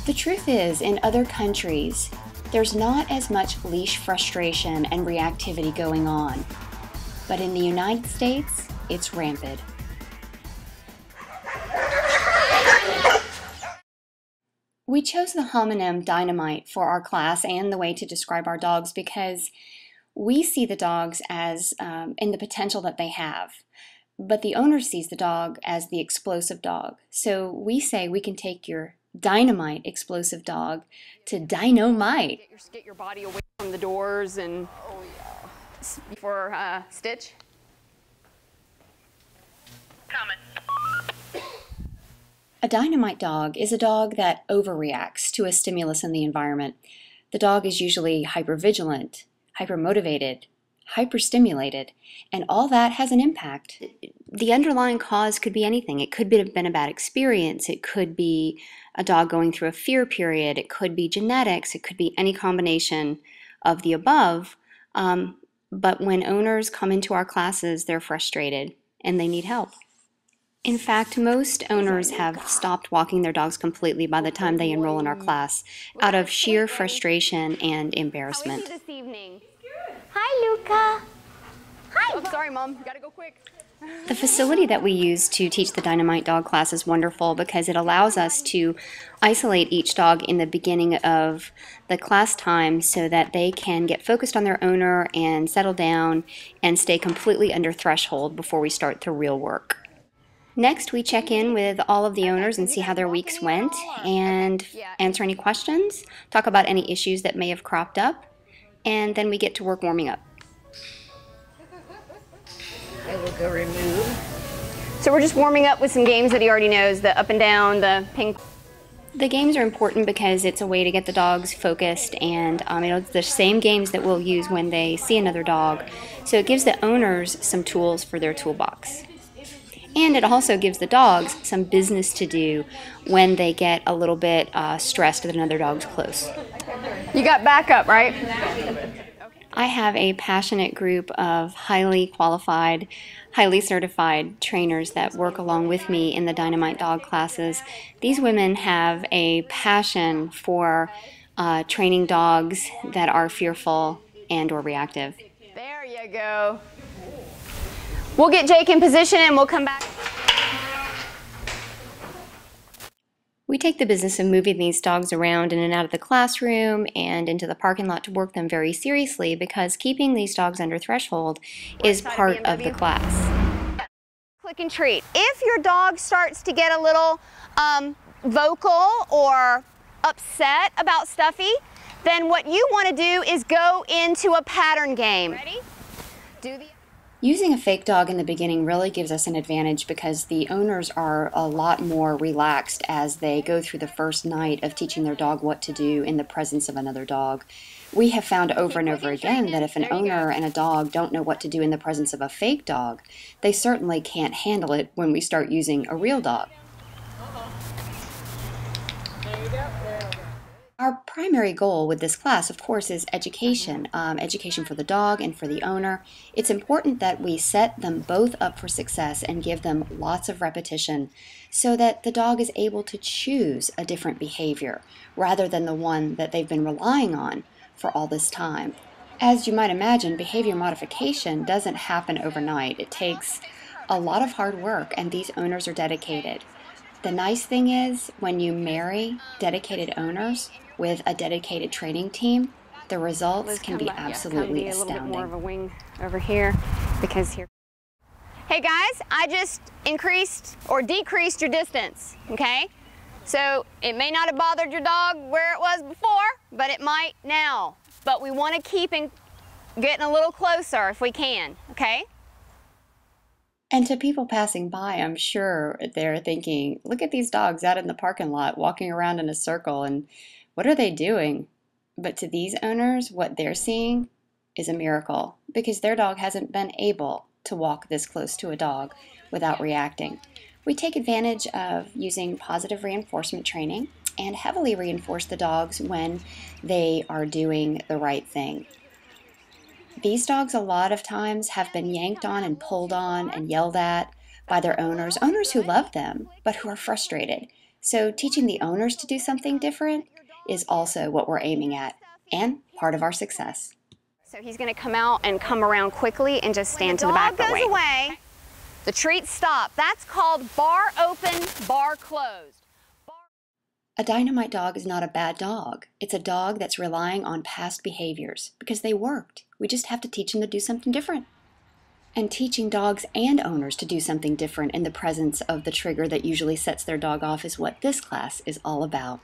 The truth is, in other countries, there's not as much leash frustration and reactivity going on. But in the United States, it's rampant. We chose the homonym Dynamite for our class and the way to describe our dogs because we see the dogs as in the potential that they have, but the owner sees the dog as the explosive dog. So we say we can take your dynamite explosive dog to dynamite. Get your body away from the doors and for Stitch. Coming. A dynamite dog is a dog that overreacts to a stimulus in the environment. The dog is usually hypervigilant, hypermotivated, hyperstimulated, and all that has an impact. The underlying cause could be anything. It could have been a bad experience. It could be a dog going through a fear period. It could be genetics. It could be any combination of the above. But when owners come into our classes, they're frustrated and they need help. In fact, most owners have stopped walking their dogs completely by the time they enroll in our class out of sheer frustration and embarrassment. How are you this evening? Hi, Luca. Hi. Oh, sorry, Mom. Gotta go quick. The facility that we use to teach the Dynamite Dog class is wonderful because it allows us to isolate each dog in the beginning of the class time so that they can get focused on their owner and settle down and stay completely under threshold before we start the real work. Next, we check in with all of the owners and see how their weeks went and answer any questions, talk about any issues that may have cropped up, and then we get to work warming up. I will go remove. So we're just warming up with some games that he already knows, the up and down, the ping. The games are important because it's a way to get the dogs focused, and it's the same games that we'll use when they see another dog. So it gives the owners some tools for their toolbox. And it also gives the dogs some business to do when they get a little bit stressed that another dog's close. You got backup, right? I have a passionate group of highly qualified, highly certified trainers that work along with me in the Dynamite Dog classes. These women have a passion for training dogs that are fearful and or reactive. There you go. We'll get Jake in position and we'll come back. We take the business of moving these dogs around in and out of the classroom and into the parking lot to work them very seriously because keeping these dogs under threshold is part of the class. Click and treat. If your dog starts to get a little vocal or upset about Stuffy, then what you want to do is go into a pattern game. Ready? Using a fake dog in the beginning really gives us an advantage because the owners are a lot more relaxed as they go through the first night of teaching their dog what to do in the presence of another dog. We have found over and over again that if an owner and a dog don't know what to do in the presence of a fake dog, they certainly can't handle it when we start using a real dog. There you go. Our primary goal with this class, of course, is education. Education for the dog and for the owner. It's important that we set them both up for success and give them lots of repetition so that the dog is able to choose a different behavior rather than the one that they've been relying on for all this time. As you might imagine, behavior modification doesn't happen overnight. It takes a lot of hard work, and these owners are dedicated. The nice thing is, when you marry dedicated owners with a dedicated training team, the results can be absolutely astounding. A little bit more of a wing over here because here. Hey guys, I just increased or decreased your distance, okay? So it may not have bothered your dog where it was before, but it might now. But we want to keep getting a little closer if we can, okay? And to people passing by, I'm sure they're thinking, look at these dogs out in the parking lot walking around in a circle, and what are they doing? But to these owners, what they're seeing is a miracle because their dog hasn't been able to walk this close to a dog without reacting. We take advantage of using positive reinforcement training and heavily reinforce the dogs when they are doing the right thing. These dogs a lot of times have been yanked on and pulled on and yelled at by their owners who love them but who are frustrated. So teaching the owners to do something different is also what we're aiming at, and part of our success. So he's going to come out and come around quickly and just stand to the back. When the dog goes away, the treats stop. That's called bar open, bar closed. A Dynamite Dog is not a bad dog. It's a dog that's relying on past behaviors because they worked. We just have to teach them to do something different. And teaching dogs and owners to do something different in the presence of the trigger that usually sets their dog off is what this class is all about.